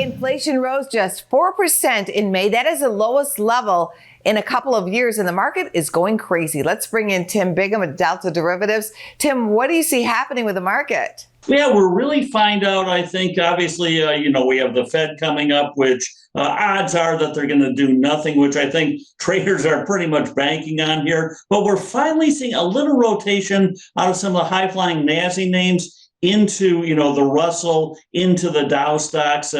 Inflation rose just 4% in May. That is the lowest level in a couple of years, and the market is going crazy. Let's bring in Tim Biggam at Delta Derivatives. Tim, what do you see happening with the market? Yeah, we'll really find out, I think. Obviously, we have the Fed coming up, which odds are that they're going to do nothing, which I think traders are pretty much banking on here. But we're finally seeing a little rotation out of some of the high-flying NASDAQ names into, the Russell, into the Dow stocks,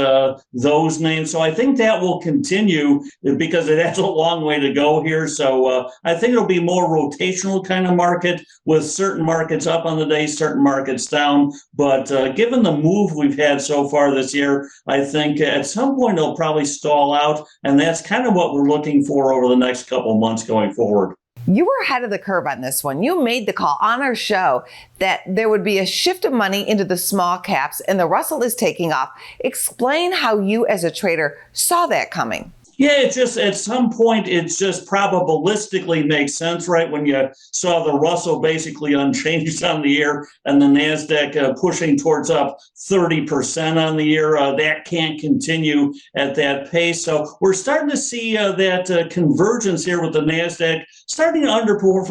those names. So I think that will continue because it has a long way to go here. So I think it'll be more rotational kind of market with certain markets up on the day, certain markets down. But given the move we've had so far this year, I think at some point it'll probably stall out. And that's kind of what we're looking for over the next couple of months going forward. You were ahead of the curve on this one. You made the call on our show that there would be a shift of money into the small caps and the Russell is taking off. Explain how you as a trader saw that coming. Yeah, it just at some point it just probabilistically makes sense, right? When you saw the Russell basically unchanged on the year and the NASDAQ pushing towards up 30% on the year, that can't continue at that pace. So we're starting to see that convergence here with the NASDAQ starting to underperform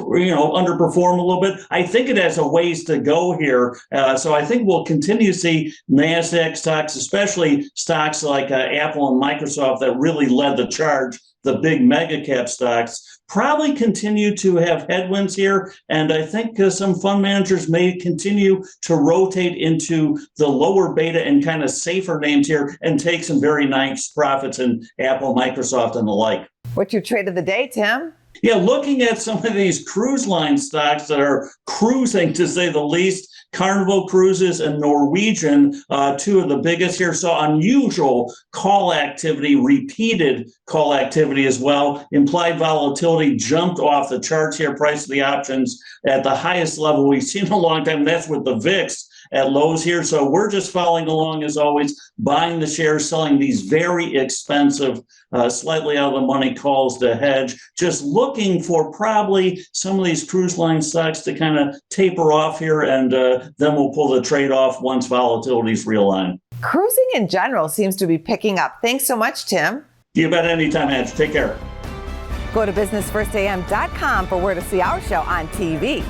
a little bit. I think it has a ways to go here. So I think we'll continue to see NASDAQ stocks, especially stocks like Apple and Microsoft that really led the charge, the big mega cap stocks, probably continue to have headwinds here. And I think some fund managers may continue to rotate into the lower beta and kind of safer names here and take some very nice profits in Apple, Microsoft, and the like. What's your trade of the day, Tim? Yeah, looking at some of these cruise line stocks that are cruising, to say the least, Carnival Cruises and Norwegian, two of the biggest here, saw unusual call activity, repeated call activity as well. Implied volatility jumped off the charts here, price of the options at the highest level we've seen in a long time. That's with the VIX at lows here. So we're just following along as always, buying the shares, selling these very expensive, slightly out of the money calls to hedge, just looking for probably some of these cruise line stocks to kind of taper off here, and then we'll pull the trade off once volatility's realigned. Cruising in general seems to be picking up. Thanks so much, Tim. You bet, anytime, Edge. Take care. Go to businessfirstam.com for where to see our show on TV.